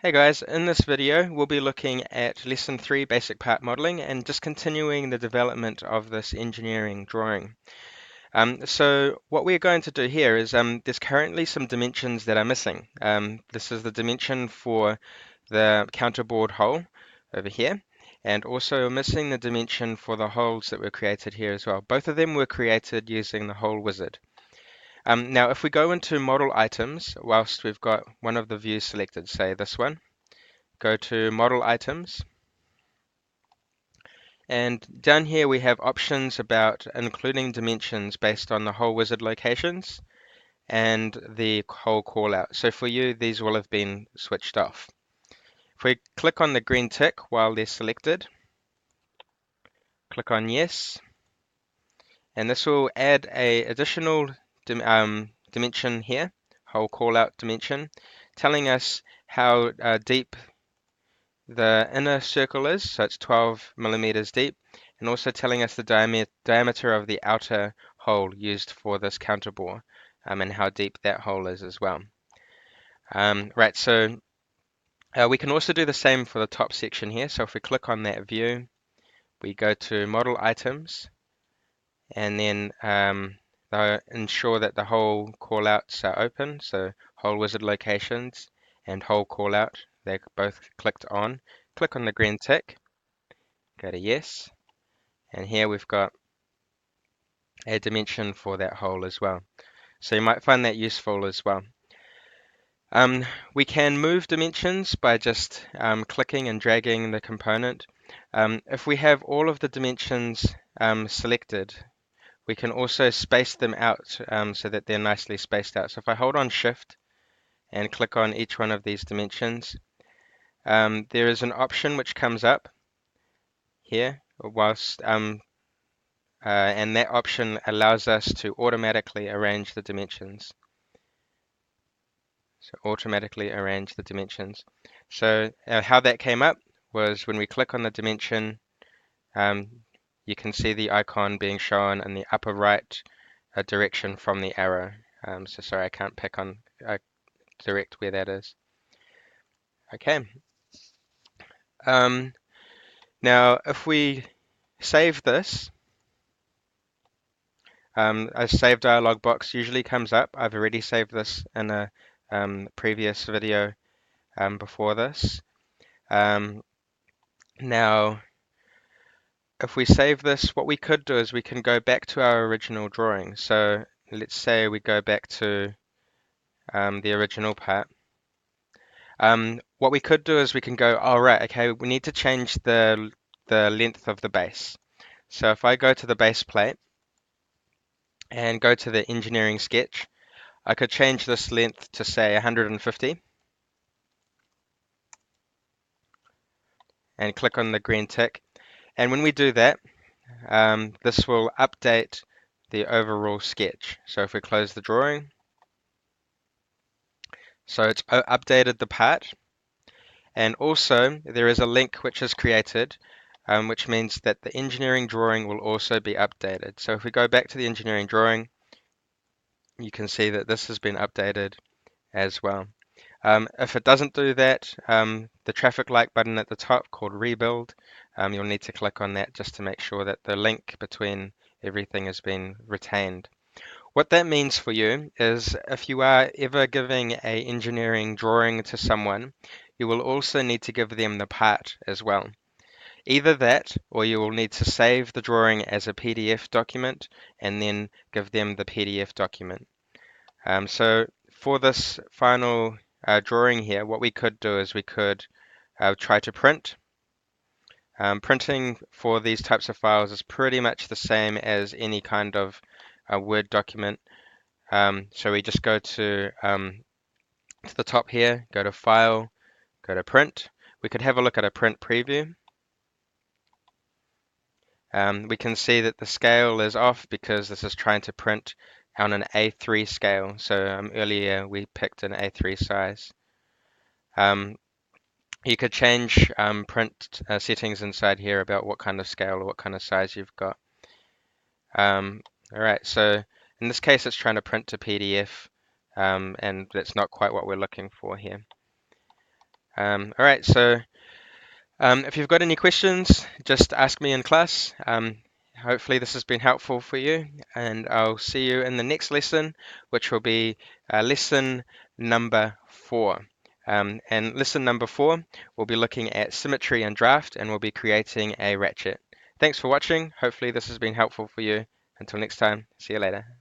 Hey guys, in this video we'll be looking at Lesson 3 Basic Part Modeling and just continuing the development of this engineering drawing. So what we're going to do here is there's currently some dimensions that are missing. This is the dimension for the counterboard hole over here, and also we're missing the dimension for the holes that were created here as well. Both of them were created using the hole wizard. Now if we go into model items, whilst we've got one of the views selected, say this one, go to model items, and down here we have options about including dimensions based on the hole wizard locations and the hole callout. So for you, these will have been switched off. If we click on the green tick while they're selected, click on yes, and this will add a additional dimension here, hole callout dimension, telling us how deep the inner circle is, so it's 12 millimeters deep, and also telling us the diameter of the outer hole used for this counterbore, and how deep that hole is as well. Right, so we can also do the same for the top section here. So if we click on that view, we go to model items, and then ensure that the hole callouts are open, so hole wizard locations and hole callout, they're both clicked on. Click on the green tick, go to yes, and here we've got a dimension for that hole as well. So you might find that useful as well. We can move dimensions by just clicking and dragging the component. If we have all of the dimensions selected, we can also space them out so that they're nicely spaced out. So if I hold on Shift and click on each one of these dimensions, there is an option which comes up here whilst and that option allows us to automatically arrange the dimensions. So automatically arrange the dimensions. So how that came up was when we click on the dimension, you can see the icon being shown in the upper right direction from the arrow. So sorry, I can't pick on direct where that is. Okay. Now, if we save this, a save dialog box usually comes up. I've already saved this in a previous video before this. Now, if we save this, what we could do is we can go back to our original drawing. So let's say we go back to the original part. What we could do is we can go, all right, okay, we need to change the length of the base. So if I go to the base plate and go to the engineering sketch, I could change this length to say 150 and click on the green tick. And when we do that, this will update the overall sketch. So if we close the drawing, so it's updated the part, and also there is a link which is created, which means that the engineering drawing will also be updated. So if we go back to the engineering drawing, you can see that this has been updated as well. If it doesn't do that, the traffic light button at the top called Rebuild, you'll need to click on that just to make sure that the link between everything has been retained. What that means for you is if you are ever giving a engineering drawing to someone, you will also need to give them the part as well. Either that, or you will need to save the drawing as a PDF document and then give them the PDF document. So for this final drawing here, what we could do is we could try to print. Printing for these types of files is pretty much the same as any kind of Word document. So we just go to the top here, go to File, go to Print. We could have a look at a print preview. We can see that the scale is off because this is trying to print on an A3 scale. So earlier we picked an A3 size. You could change print settings inside here about what kind of scale or what kind of size you've got. All right, so in this case it's trying to print to PDF, and that's not quite what we're looking for here. All right, so if you've got any questions, just ask me in class. Hopefully this has been helpful for you, and I'll see you in the next lesson, which will be lesson number 4. And lesson number 4, we'll be looking at symmetry and draft, and we'll be creating a ratchet. Thanks for watching. Hopefully this has been helpful for you. Until next time, see you later.